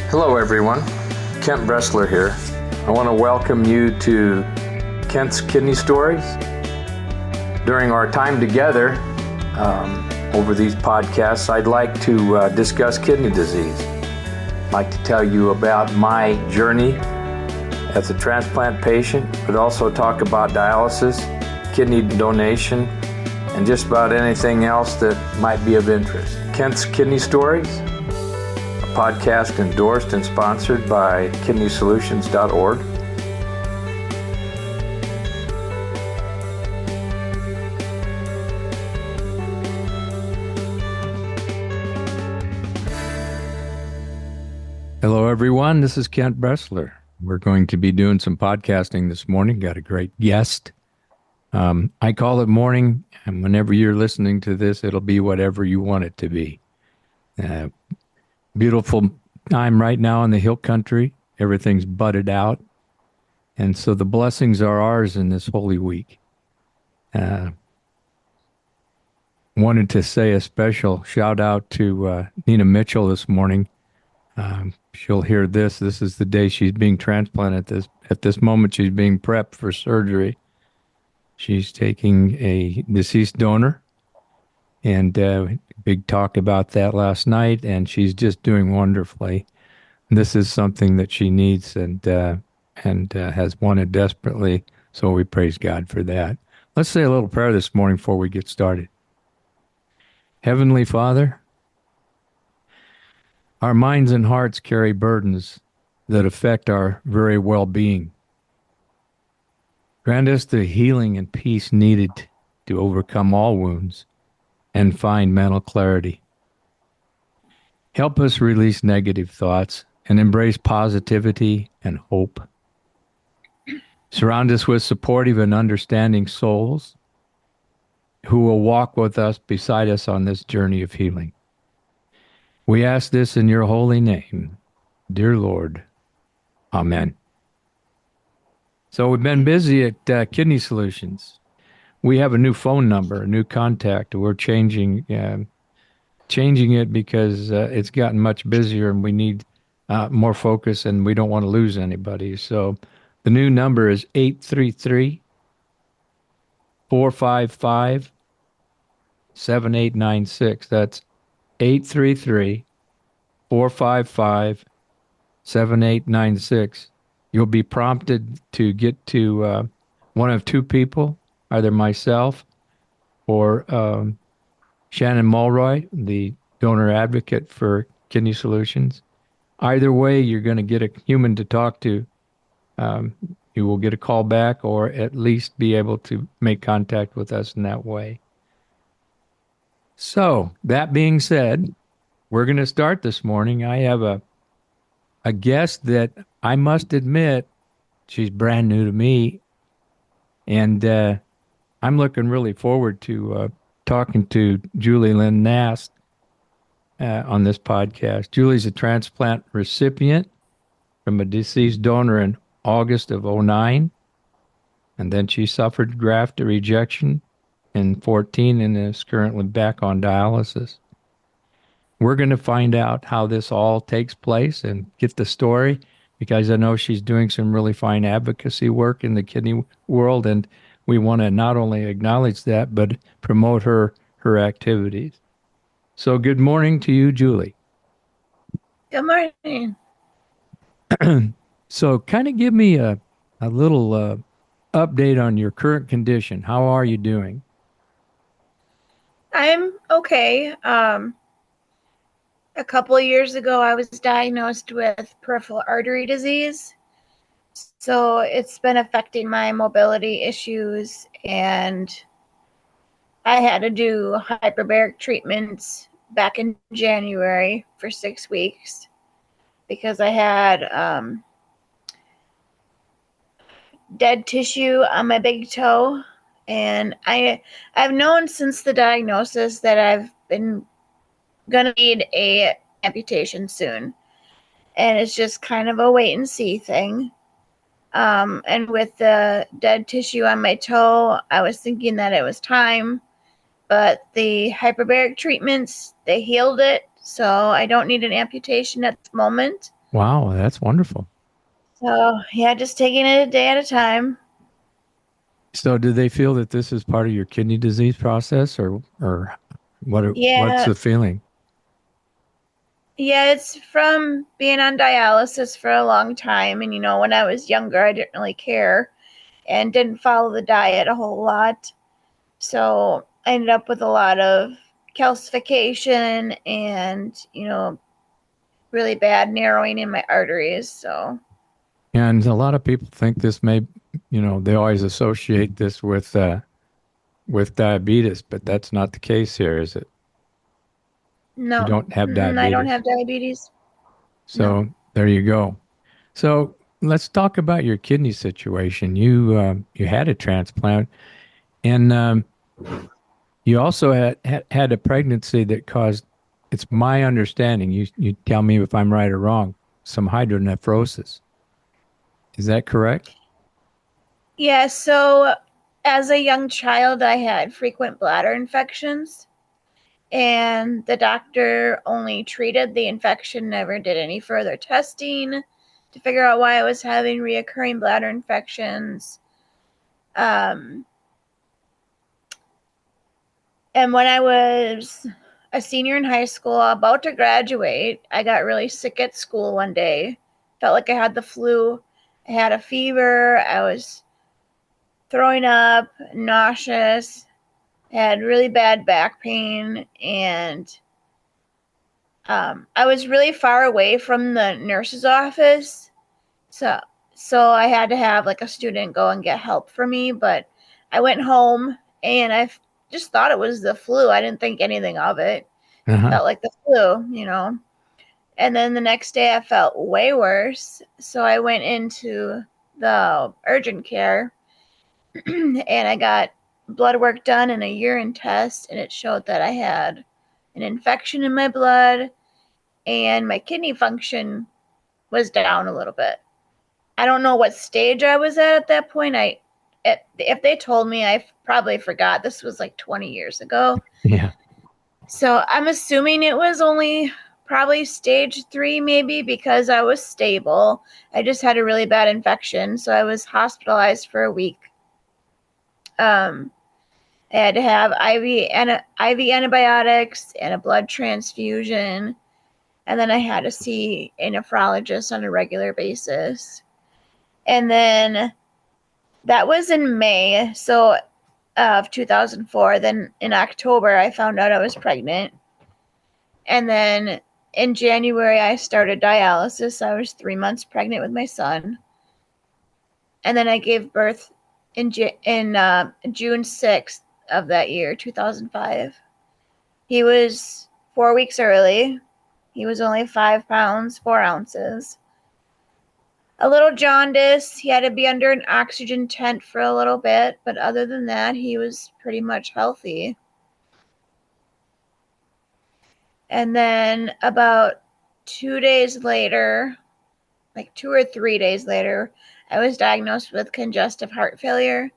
Hello everyone, Kent Bressler here. I want to welcome you to Kent's Kidney Stories. During our time together over these podcasts, I'd like to discuss kidney disease. I'd like to tell you about my journey as a transplant patient, but also talk about dialysis, kidney donation, and just about anything else that might be of interest. Kent's Kidney Stories, podcast endorsed and sponsored by kidneysolutions.org. Hello everyone, this is Kent Bressler. We're going to be doing some podcasting this morning. Got a great guest. I call it morning, and whenever you're listening to this, it'll be whatever you want it to be. Beautiful time right now in the Hill Country. Everything's budded out. And so the blessings are ours in this Holy Week. Wanted to say a special shout out to Nina Mitchell this morning. She'll hear this. This is the day she's being transplanted. At this moment, she's being prepped for surgery. She's taking a deceased donor. And big talk about that last night, and she's just doing wonderfully. This is something that she needs and has wanted desperately, so we praise God for that. Let's say a little prayer this morning before we get started. Heavenly Father, our minds and hearts carry burdens that affect our very well-being. Grant us the healing and peace needed to overcome all wounds and find mental clarity. Help us release negative thoughts and embrace positivity and hope. Surround us with supportive and understanding souls who will walk with us, beside us on this journey of healing. We ask this in your holy name, dear Lord. Amen. So we've been busy at Kidney Solutions. We have a new phone number, a new contact. We're changing it because it's gotten much busier and we need more focus and we don't want to lose anybody. So the new number is 833-455-7896. That's 833-455-7896. You'll be prompted to get to one of two people, either myself or Shannon Mulroy, the donor advocate for Kidney Solutions. Either way, you're going to get a human to talk to. You will get a call back or at least be able to make contact with us in that way. So, that being said, we're going to start this morning. I have a guest that I must admit, she's brand new to me. And I'm looking really forward to talking to Julie Lynn Nasten on this podcast. Julie's a transplant recipient from a deceased donor in August of 2009. And then she suffered graft rejection in 2014 and is currently back on dialysis. We're going to find out how this all takes place and get the story, because I know she's doing some really fine advocacy work in the kidney world, and we want to not only acknowledge that, but promote her activities. So good morning to you, Julie. Good morning. So kind of give me a little update on your current condition. How are you doing? I'm okay. A couple of years ago, I was diagnosed with peripheral artery disease. So it's been affecting my mobility issues, and I had to do hyperbaric treatments back in January for 6 weeks because I had dead tissue on my big toe. And I've known since the diagnosis that I've been going to need a amputation soon. And it's just kind of a wait and see thing. And with the dead tissue on my toe, I was thinking that it was time. But the hyperbaric treatments, they healed it. So I don't need an amputation at the moment. Wow, that's wonderful. So yeah, just taking it a day at a time. So, do they feel that this is part of your kidney disease process, or what's Yeah, the feeling? yeah, it's from being on dialysis for a long time. And when I was younger, I didn't really care and didn't follow the diet a whole lot. So I ended up with a lot of calcification and, really bad narrowing in my arteries. So And a lot of people think this may, they always associate this with diabetes, but that's not the case here, is it? You no, don't have I don't diabetes. have diabetes. No. So there you go. So let's talk about your kidney situation. You had a transplant, and you also had a pregnancy that caused. It's my understanding. You tell me if I'm right or wrong. Some hydronephrosis. Is that correct? Yeah, so as a young child, I had frequent bladder infections, and the doctor only treated the infection, never did any further testing to figure out why I was having reoccurring bladder infections. Um, and when I was a senior in high school, about to graduate, I got really sick at school one day. Felt like I had the flu. I had a fever. I was throwing up, nauseous, had really bad back pain, and I was really far away from the nurse's office, so I had to have like a student go and get help for me. But I went home and just thought it was the flu. I didn't think anything of it. Uh-huh. Felt like the flu. And then the next day I felt way worse, so I went into the urgent care and I got blood work done and a urine test, and it showed that I had an infection in my blood and my kidney function was down a little bit. I don't know what stage I was at that point. If they told me, I probably forgot. This was like 20 years ago. Yeah. So I'm assuming it was only probably stage 3, maybe, because I was stable. I just had a really bad infection. So I was hospitalized for a week. Um, I had to have IV antibiotics and a blood transfusion. And then I had to see a nephrologist on a regular basis. And then that was in May of 2004. Then in October, I found out I was pregnant. And then in January, I started dialysis. I was 3 months pregnant with my son. And then I gave birth in June 6th of that year, 2005. He was 4 weeks early. He was only 5 pounds, 4 ounces. A little jaundice. He had to be under an oxygen tent for a little bit, but other than that, he was pretty much healthy. And then about 2 days later, like 2 or 3 days later, I was diagnosed with congestive heart failure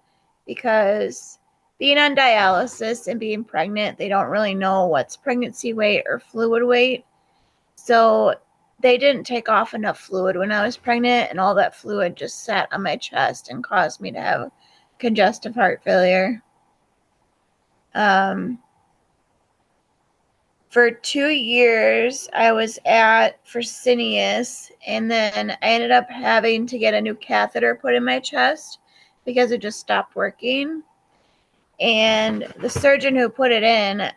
because being on dialysis and being pregnant, they don't really know what's pregnancy weight or fluid weight. So they didn't take off enough fluid when I was pregnant, and all that fluid just sat on my chest and caused me to have congestive heart failure. Um, for 2 years, I was at Fresenius, and then I ended up having to get a new catheter put in my chest because it just stopped working. And the surgeon who put it in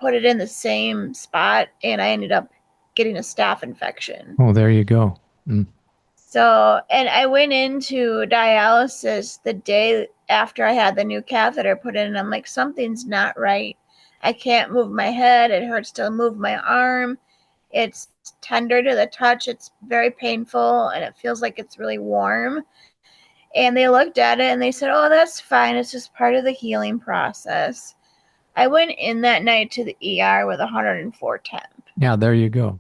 the same spot, and I ended up getting a staph infection. Oh, there you go. Mm. So, and I went into dialysis the day after I had the new catheter put in, and I'm like, something's not right. I can't move my head. It hurts to move my arm. It's tender to the touch. It's very painful, and it feels like it's really warm. And they looked at it and they said, oh, that's fine. It's just part of the healing process. I went in that night to the ER with 104 temp. Yeah, there you go.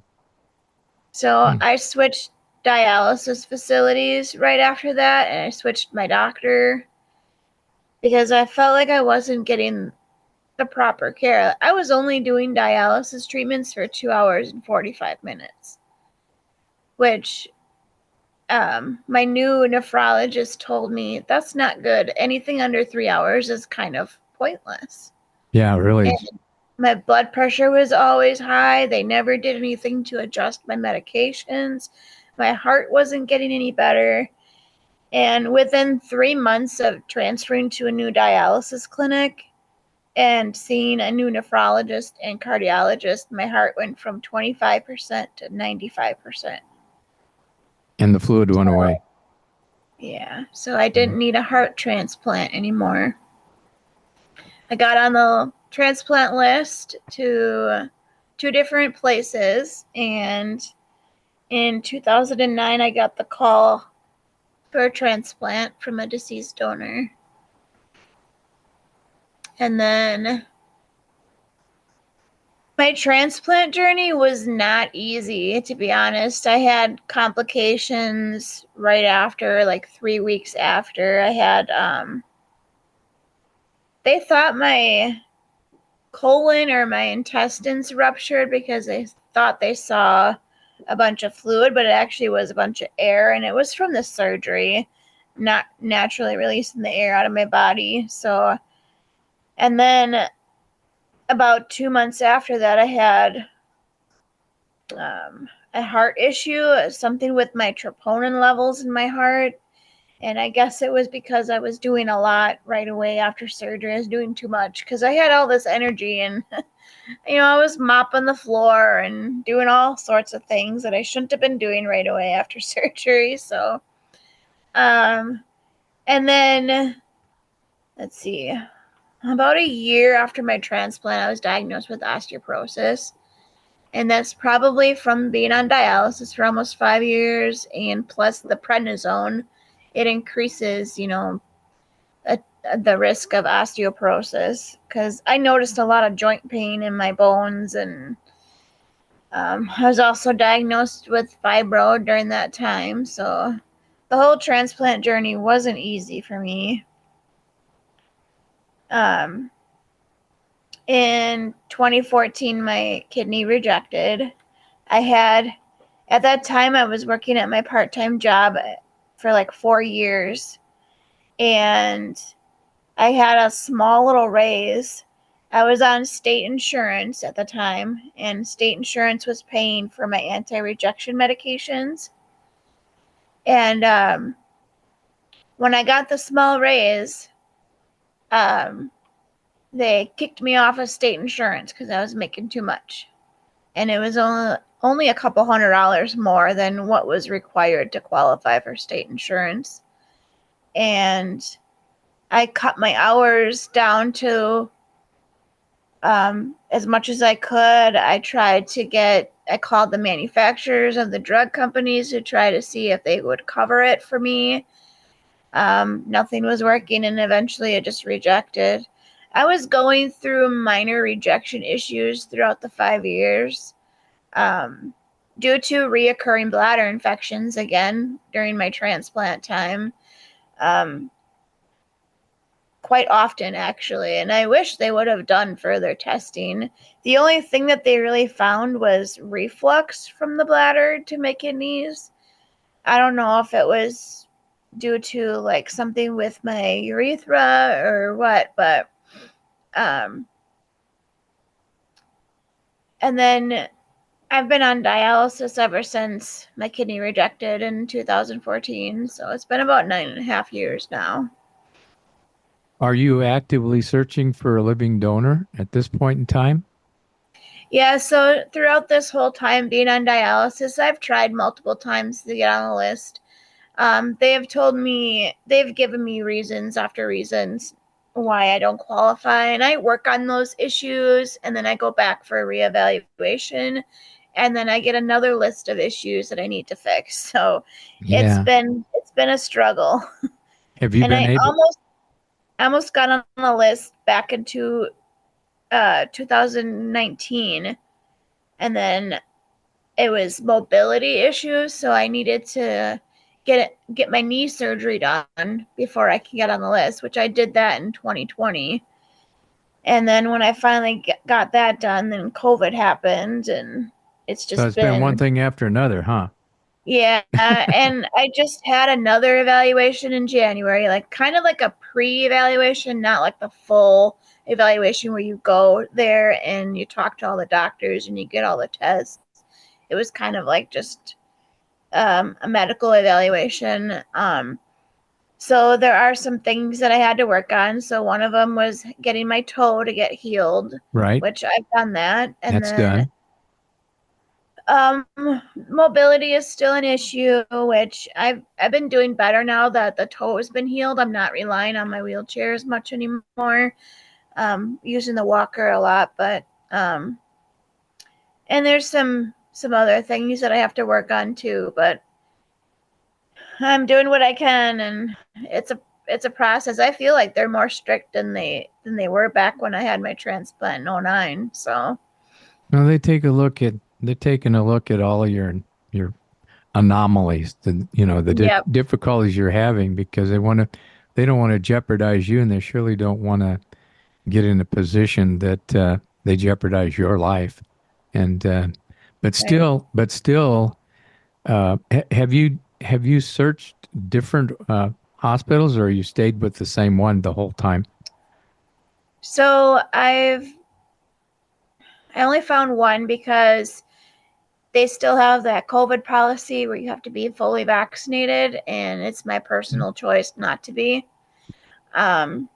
So Mm. I switched dialysis facilities right after that, and I switched my doctor because I felt like I wasn't getting the proper care. I was only doing dialysis treatments for 2 hours and 45 minutes. which my new nephrologist told me that's not good. Anything under 3 hours is kind of pointless. Yeah, really. And my blood pressure was always high. They never did anything to adjust my medications. My heart wasn't getting any better. And within 3 months of transferring to a new dialysis clinic and seeing a new nephrologist and cardiologist, my heart went from 25% to 95%. And the fluid went away. Yeah, so I didn't need a heart transplant anymore. I got on the transplant list to 2 different places, and in 2009 I got the call for a transplant from a deceased donor. And then my transplant journey was not easy, to be honest. I had complications right after, like 3 weeks after. I had they thought my colon or my intestines ruptured because they thought they saw a bunch of fluid, but it actually was a bunch of air, and it was from the surgery, not naturally releasing the air out of my body. So, and then about 2 months after that, I had a heart issue, something with my troponin levels in my heart. And I guess it was because I was doing a lot right away after surgery. I was doing too much because I had all this energy, and I was mopping the floor and doing all sorts of things that I shouldn't have been doing right away after surgery. So, and then let's see, about a year after my transplant, I was diagnosed with osteoporosis. And that's probably from being on dialysis for almost 5 years, and plus the prednisone, it increases, the risk of osteoporosis, because I noticed a lot of joint pain in my bones, and I was also diagnosed with fibro during that time. So the whole transplant journey wasn't easy for me. In 2014, my kidney rejected. At that time, I was working at my part-time job for like 4 years, and I had a small little raise. I was on state insurance at the time, and state insurance was paying for my anti-rejection medications. And when I got the small raise, they kicked me off of state insurance because I was making too much. And it was only a couple $100 more than what was required to qualify for state insurance. And I cut my hours down to as much as I could. I called the manufacturers of the drug companies to try to see if they would cover it for me. Nothing was working, and eventually it just rejected. I was going through minor rejection issues throughout the 5 years. Due to reoccurring bladder infections again during my transplant time, quite often actually, and I wish they would have done further testing. The only thing that they really found was reflux from the bladder to my kidneys. I don't know if it was due to like something with my urethra or what, but and then I've been on dialysis ever since my kidney rejected in 2014. So it's been about 9.5 years now. Are you actively searching for a living donor at this point in time? Yeah, so throughout this whole time being on dialysis, I've tried multiple times to get on the list. They've given me reasons after reasons why I don't qualify, and I work on those issues, and then I go back for a reevaluation, and then I get another list of issues that I need to fix. So Yeah. it's been a struggle. Have you And been I able? almost got on the list back into 2019, and then it was mobility issues, so I needed to get my knee surgery done before I could get on the list, which I did that in 2020. And then when I finally got that done, then COVID happened, and it's So just it's been one been, thing after another, huh? Yeah, and I just had another evaluation in January, like kind of like a pre-evaluation, not like the full evaluation where you go there and you talk to all the doctors and you get all the tests. It was kind of like just a medical evaluation. So there are some things that I had to work on. So one of them was getting my toe to get healed, Right? which I've done that. And That's then done. um, mobility is still an issue, which I've been doing better now that the toe has been healed. I'm not relying on my wheelchair as much anymore. Using the walker a lot, but and there's some other things that I have to work on too, but I'm doing what I can, and it's a process. I feel like they're more strict than they were back when I had my transplant in '09. So, Well, they're taking a look at all of your anomalies, the yep, difficulties you're having because they don't want to jeopardize you, and they surely don't want to get in a position that they jeopardize your life. And right. but still, have you searched different hospitals, or you stayed with the same one the whole time? So I only found one because they still have that COVID policy where you have to be fully vaccinated, and it's my personal choice not to be. Um,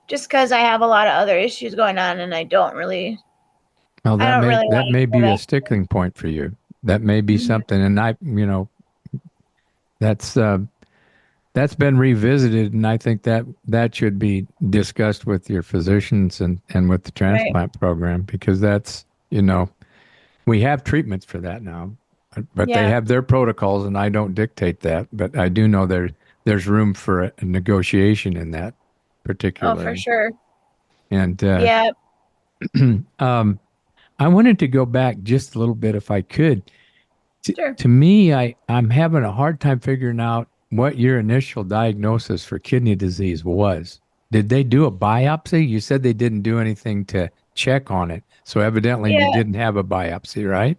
just because I have a lot of other issues going on, and Well, I don't really that want may to go be a back. sticking point for you. That may be Mhm. something, and that's that's been revisited, and I think that should be discussed with your physicians and with the Right. transplant program because we have treatments for that now, but they Yeah. have their protocols, and I don't dictate that. But I do know there's room for a negotiation in that Oh, for particularly. sure. And Yeah. um, I wanted to go back just a little bit, if I could. Sure. To me, I'm having a hard time figuring out what your initial diagnosis for kidney disease was. Did they do a biopsy? You said they didn't do anything to check on it. So evidently you Yeah. didn't have a biopsy, right?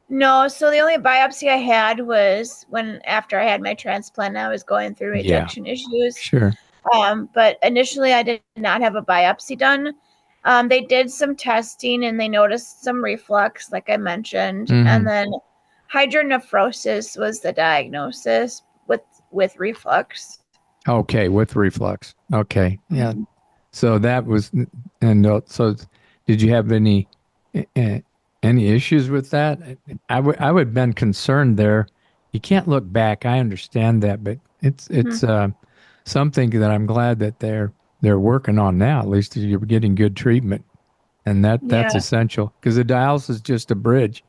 No, so the only biopsy I had was when after I had my transplant, I was going through Yeah, rejection issues. sure. But initially, I did not have a biopsy done. They did some testing and they noticed some reflux, like I mentioned, and Hmm. then hydronephrosis was the diagnosis with reflux. Okay, with reflux. Okay, yeah. Mhm. So that was, and so did you have uh, any issues with that? I would have been concerned there. You can't look back. I understand that, but Mhm. it's something that I'm glad that they're working on now. At least you're getting good treatment, and that's Yeah, essential because the dialysis is just a bridge.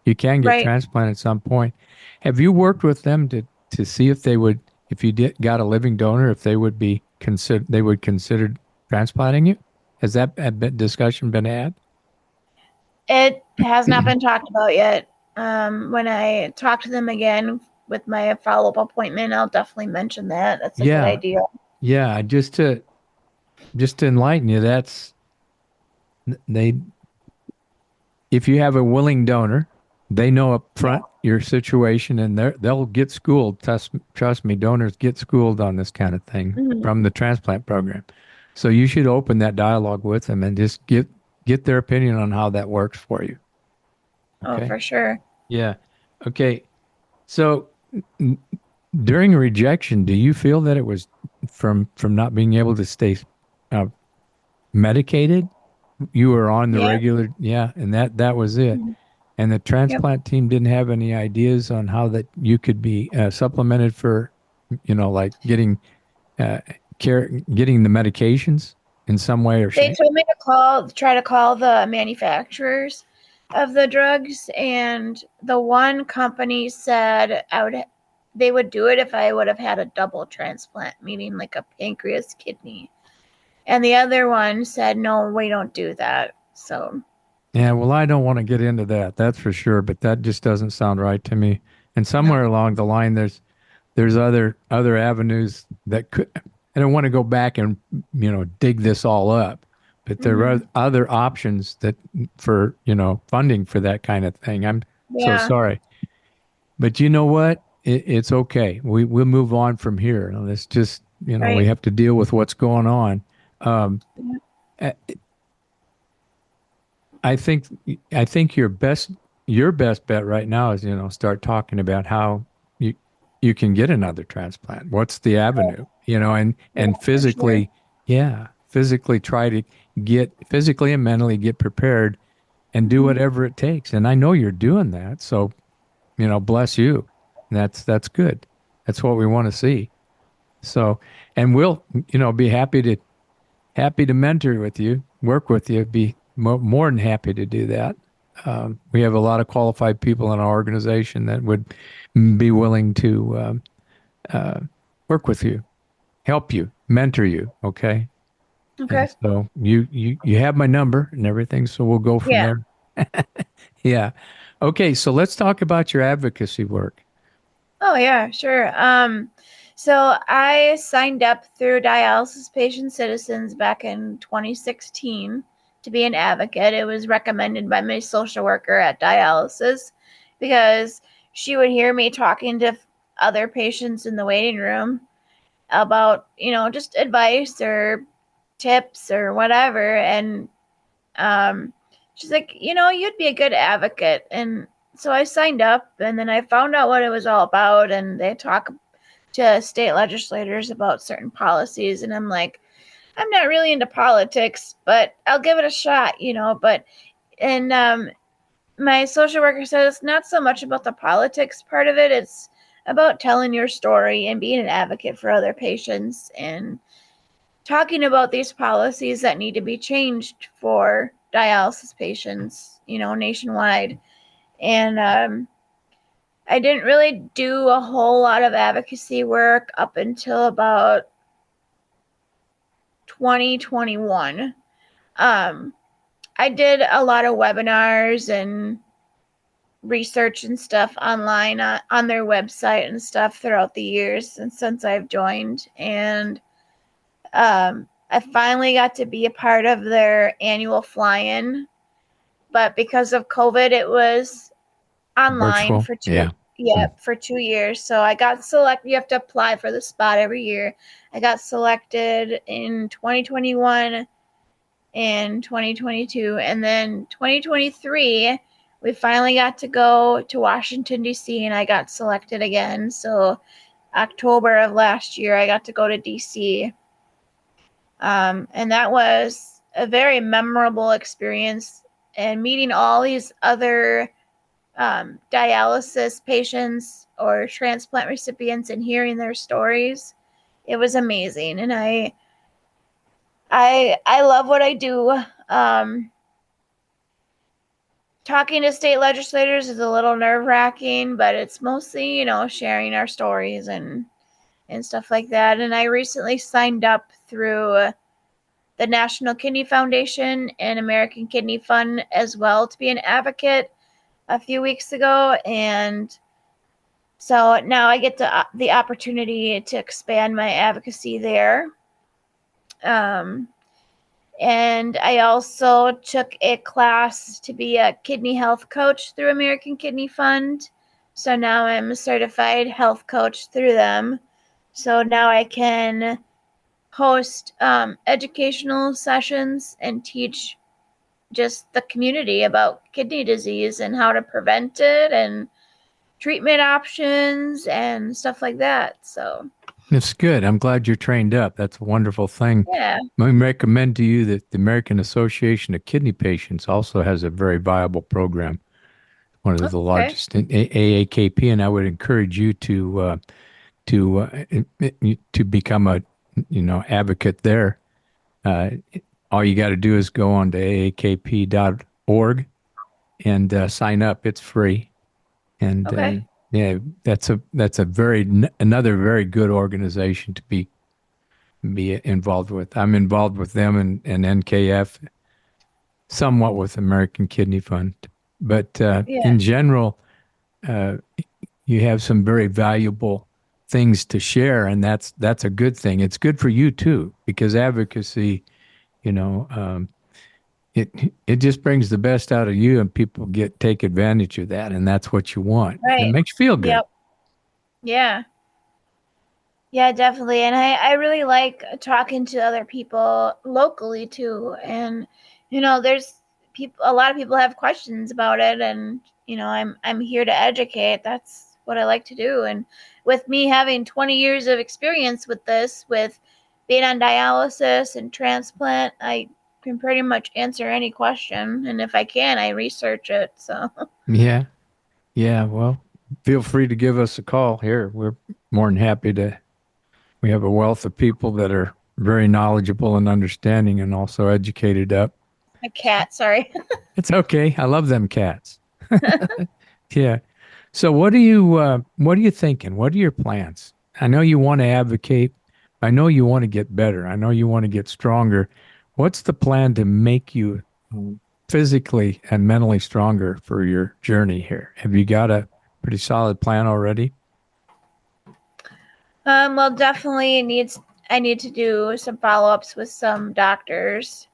You can get right. transplanted at some point. Have you worked with them to see if they would, if you did got a living donor, if they would consider transplanting you? Has that discussion been had? It has not been talked about yet. When I talk to them again with my follow-up appointment, I'll definitely mention that. That's a good Yeah, idea. yeah. Just to enlighten you, that's they. If you have a willing donor, they know up Yeah. front your situation, and they'll get schooled. Trust me, donors get schooled on this kind of thing Mhm. from the transplant program. So you should open that dialogue with them and just get their opinion on how that works for you. Oh, Okay. for sure. Yeah. Okay. So n- during rejection, do you feel that it was from not being able to stay uh, medicated? You were on the Yeah. regular, yeah, and that was it. Mhm. And the Yep. transplant team didn't have any ideas on how that you could be supplemented for, like getting uh, getting the medications in some way or They shape. told me try to call the manufacturers of the drugs, and the one company said they would do it if I would have had a double transplant, meaning like a pancreas kidney. And the other one said, no, we don't do that. So, Yeah, well, I don't want to get into that, that's for sure, but that just doesn't sound right to me. And no. somewhere along the line, there's other avenues that could. I don't want to go back and dig this all up, but there are Hmm. other options that for funding for that kind of thing. I'm so Yeah. sorry. But you know what? It's okay. We'll move on from here. Let's just, we Right. have to deal with what's going on. Um, I I think I think your best bet right now is, start talking about how you you can get another transplant. What's the avenue? Yeah, And for sure. physically, yeah, physically try to get physically and mentally get prepared and do Hmm. whatever it takes. And I know you're doing that. So, bless you. That's good. That's what we want to see. So, and we'll, be happy to mentor with you, work with you, be more than happy to do that. We have a lot of qualified people in our organization that would be willing to uh, work with you, help you, mentor you. Okay. And Okay. so you have my number and everything. So we'll go from Yeah. there. Yeah. Okay. So let's talk about your advocacy work. Oh yeah, sure. So I signed up through Dialysis Patient Citizens back in 2016 to be an advocate. It was recommended by my social worker at dialysis because she would hear me talking to other patients in the waiting room about, just advice or tips or whatever. And she's like, you'd be a good advocate. And so I signed up and then I found out what it was all about. And they talk to state legislators about certain policies. And I'm like, I'm not really into politics, but I'll give it a shot, But, and my social worker said it's not so much about the politics part of it, it's about telling your story and being an advocate for other patients and talking about these policies that need to be changed for dialysis patients, nationwide. And I didn't really do a whole lot of advocacy work up until about 2021. Um, I did a lot of webinars and research and stuff online on their website and stuff throughout the years since I've joined. And I finally got to be a part of their annual fly-in, but because of COVID, it was online Virtual. for two. Yeah. Yeah, Mm. for 2 years. So I got selected. You have to apply for the spot every year. I got selected in 2021 and 2022, and then 2023 we finally got to go to Washington D.C. and I got selected again. So October of last year, I got to go to D.C. And that was a very memorable experience. And meeting all these other dialysis patients or transplant recipients and hearing their stories, it was amazing. And I love what I do. Talking to state legislators is a little nerve wracking, but it's mostly, sharing our stories and stuff like that. And I recently signed up through the National Kidney Foundation and American Kidney Fund as well to be an advocate a few weeks ago. And so now I get the opportunity to expand my advocacy there. Um, and I also took a class to be a kidney health coach through American Kidney Fund. So now I'm a certified health coach through them. So now I can host educational sessions and teach just the community about kidney disease and how to prevent it and treatment options and stuff like that. So, It's good. I'm glad you're trained up. That's a wonderful thing. yeah. I recommend to you that the American Association of Kidney Patients also has a very viable program, one of the Okay. largest in AAKP, and I would encourage you to become a advocate there. Uh, all you got to do is go on to aakp.org and sign up. It's free, and Okay. yeah, that's a another very good organization to be involved with. I'm involved with them and NKF, somewhat with American Kidney Fund, but Yeah. in general, uh, you have some very valuable things to share, and that's a good thing. It's good for you too because advocacy, you know, it just brings the best out of you, and people get take advantage of that, and that's what you want. It Right. makes you feel good. Yep. Yeah. Yeah, definitely. And I really like talking to other people locally too. And there's people a lot of people have questions about it, and I'm here to educate. That's what I like to do. And with me having 20 years of experience with this, with being on dialysis and transplant, I can pretty much answer any question, and if I can, I research it. So, Yeah, yeah. Well, feel free to give us a call here. We're more than happy to. We have a wealth of people that are very knowledgeable and understanding, and also educated up. a cat, sorry. It's okay. I love them cats. Yeah. So what are you thinking? What are your plans? I know you want to advocate. I know you want to get better. I know you want to get stronger. What's the plan to make you physically and mentally stronger for your journey here? Have you got a pretty solid plan already? Well, definitely needs I need to do some follow-ups with some doctors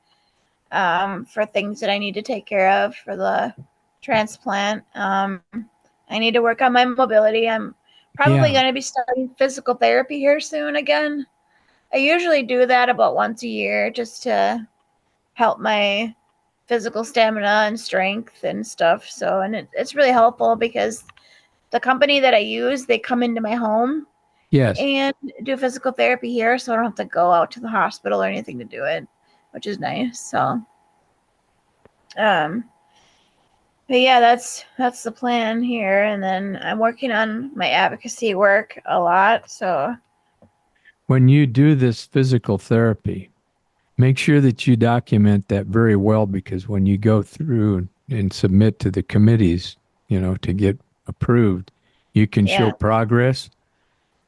for things that I need to take care of for the transplant. I need to work on my mobility. I'm probably Yeah. going to be starting physical therapy here soon again. I usually do that about once a year just to help my physical stamina and strength and stuff. So, and it's really helpful because the company that I use, they come into my home Yes. and do physical therapy here, so I don't have to go out to the hospital or anything to do it, which is nice. So, um, but yeah, that's the plan here, and then I'm working on my advocacy work a lot. So, When you do this physical therapy, make sure that you document that very well because when you go through and submit to the committees, to get approved, you can show yeah. progress,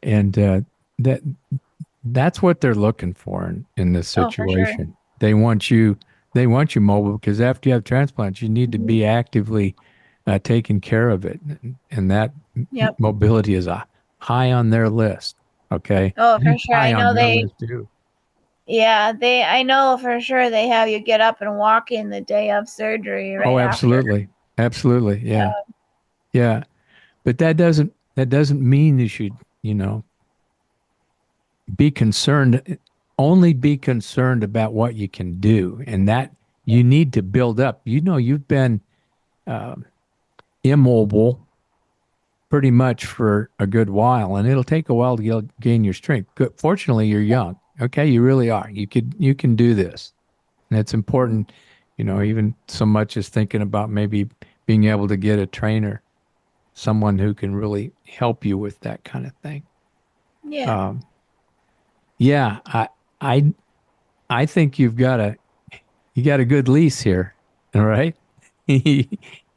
and that that's what they're looking for in this Oh, for sure. situation. They want you mobile because after you have transplants, you need to Mhm. be actively taking care of it, and that Yep. mobility is high on their list. Okay, Oh, for and sure. high I on know your they. list too. Yeah, I know for sure they have you get up and walk in the day of surgery Oh, right after. absolutely. Absolutely. Yeah. Yeah. Yeah. But that doesn't mean you should, you know, be concerned, only be concerned about what you can do. And that you need to build up. You've been um, immobile pretty much for a good while, and it'll take a while to gain your strength. Good. Fortunately, you're young. Okay, you really are. You can do this. And it's important, even so much as thinking about maybe being able to get a trainer, someone who can really help you with that kind of thing. Yeah. Um, yeah, I, I think you got a good lease here, all right?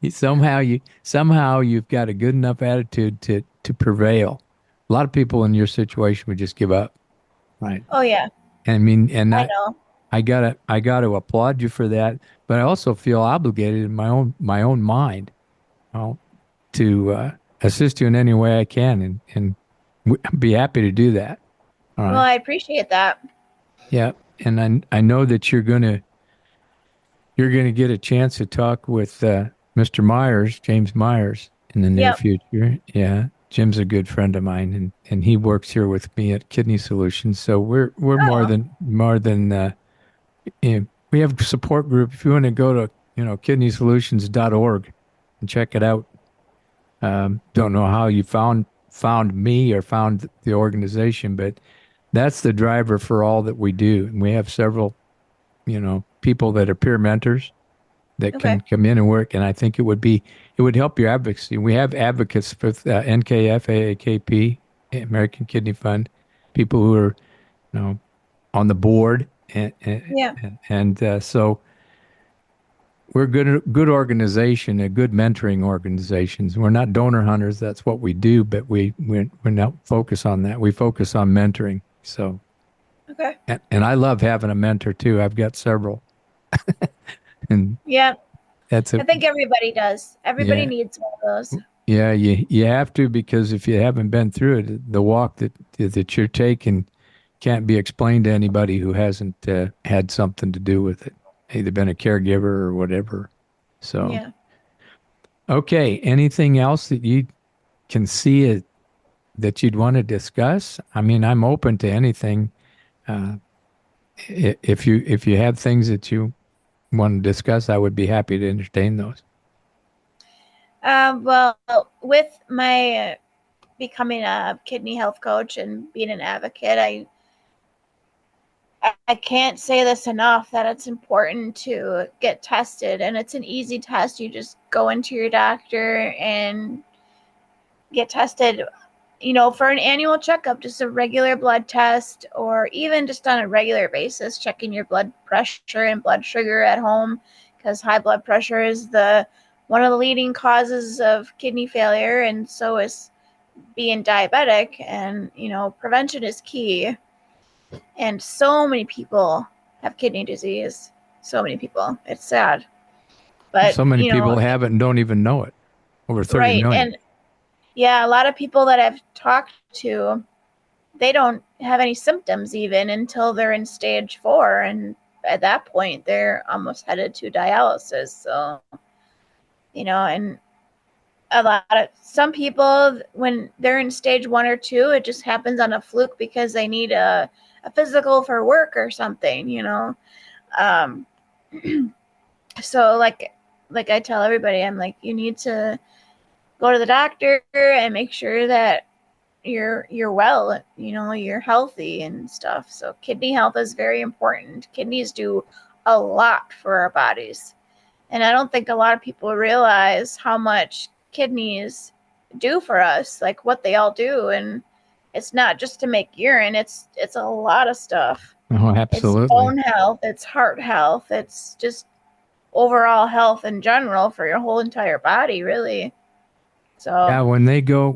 Somehow you've got a good enough attitude to prevail. A lot of people in your situation would just give up, right? Oh, yeah. And I mean, and I I, know. I gotta applaud you for that, but I also feel obligated in my own mind, well, to assist you in any way I can, and be happy to do that. All Well, right. I appreciate that. Yeah, and I know that you're gonna get a chance to talk with Mr. Myers, James Myers, in the near Yep. future. Yeah, Jim's a good friend of mine, and he works here with me at Kidney Solutions. So we're more Oh, than we have a support group. If you want to go to kidneysolutions.org and check it out. Don't know how you found me or found the organization, but that's the driver for all that we do. And we have several people that are peer mentors that okay. can come in and work. And I think it would help your advocacy. We have advocates for NKF, AAKP, American Kidney Fund, people who are on the board, Yeah. so we're good organization, a good mentoring organizations. We're not donor hunters. That's what we do, but we're not focus on that. We focus on mentoring. So, Okay. and I love having a mentor too. I've got several, and Yeah. that's I a think everybody does. Everybody yeah. needs one of those. Yeah, you have to, because if you haven't been through it, the walk that you're taking can't be explained to anybody who hasn't had something to do with it. either been a caregiver or whatever. So, Yeah. okay. Anything else that you can see it, that you'd want to discuss? I mean, I'm open to anything. Uh, if you have things that you want to discuss, I would be happy to entertain those. Well, with my becoming a kidney health coach and being an advocate, I can't say this enough that it's important to get tested, and it's an easy test. You just go into your doctor and get tested, for an annual checkup, just a regular blood test, or even just on a regular basis, checking your blood pressure and blood sugar at home, because high blood pressure is the one of the leading causes of kidney failure, and so is being diabetic. And prevention is key. And so many people have kidney disease. So many people. It's sad. But, So many people have it and don't even know it. Over 30 right. million. And yeah, a lot of people that I've talked to, they don't have any symptoms even until they're in stage 4. And at that point, they're almost headed to dialysis. So, and some people, when they're in stage 1 or 2, it just happens on a fluke because they need a physical for work or something. Um, so like I tell everybody, I'm like, you need to go to the doctor and make sure that you're well, you're healthy and stuff. So kidney health is very important. Kidneys do a lot for our bodies. And I don't think a lot of people realize how much kidneys do for us, like what they all do. And it's not just to make urine, it's a lot of stuff. Oh, It's absolutely. bone health, it's heart health, it's just overall health in general for your whole entire body, really. So, Yeah, when they go,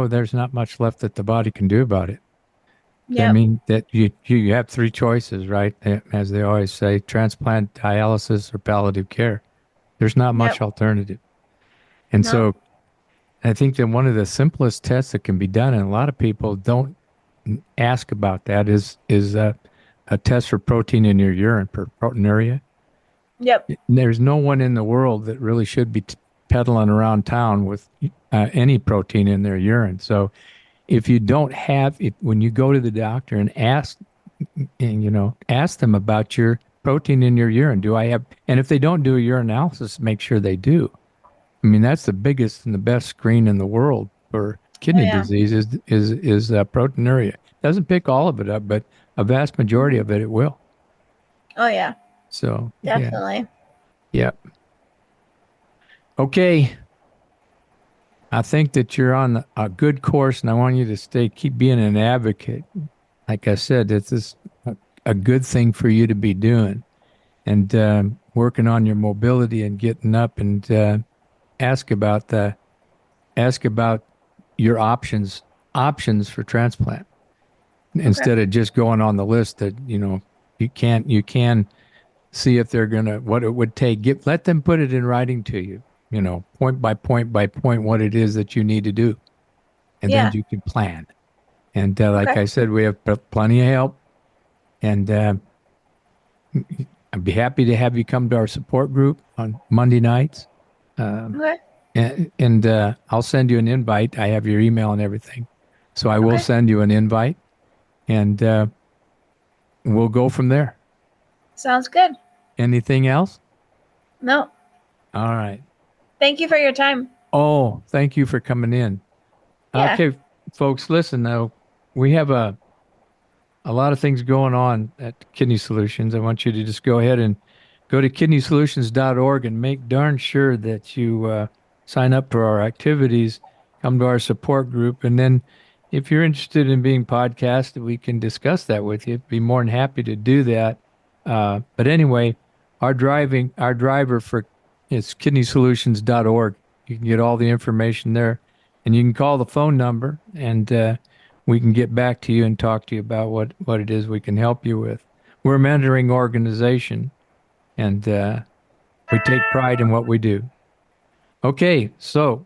there's not much left that the body can do about it. I yep, mean, that you have three choices, right? As they always say, transplant, dialysis, or palliative care. There's not yep, much alternative. And no, so I think that one of the simplest tests that can be done, and a lot of people don't ask about that, is a test for protein in your urine, for proteinuria. yep, There's no one in the world that really should be pedaling around town with any protein in their urine. So if you don't have it, when you go to the doctor and ask them about your protein in your urine, do I have, and if they don't do a urinalysis, make sure they do. I mean, that's the biggest and the best screen in the world for oh kidney yeah, disease is proteinuria. Doesn't pick all of it up, but a vast majority mhm. of it will. Oh yeah, So yeah, definitely. yeah. Okay, I think that you're on a good course, and I want you to keep being an advocate. Like I said, this is a good thing for you to be doing, and working on your mobility and getting up and ask about the ask about your options for transplant Okay. instead of just going on the list that you can see if they're gonna what it would take. Let them put it in writing to you, point by point by point what it is that you need to do, and then Yeah. you can plan. And like Okay. I said, we have plenty of help, and I'd be happy to have you come to our support group on Monday nights. Um, Okay. and I'll send you an invite. I have your email and everything, so I will Okay. send you an invite, and we'll go from there. Sounds good. Anything else? No. All right. Thank you for your time. Oh, thank you for coming in. Yeah. Okay, folks, listen now. We have a lot of things going on at Kidney Solutions. I want you to just go ahead and go to kidneysolutions.org and make darn sure that you sign up for our activities, come to our support group, and then if you're interested in being podcasted, we can discuss that with you. Be more than happy to do that. But anyway, our driver for it's kidneysolutions.org. You can get all the information there, and you can call the phone number and we can get back to you and talk to you about what it is we can help you with. We're a mentoring organization, and we take pride in what we do. Okay, so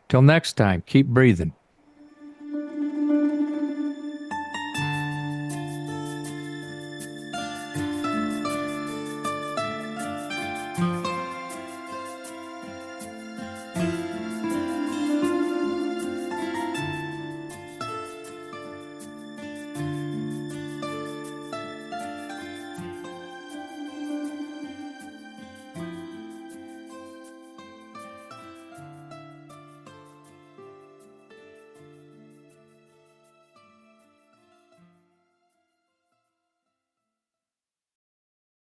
till next time, keep breathing.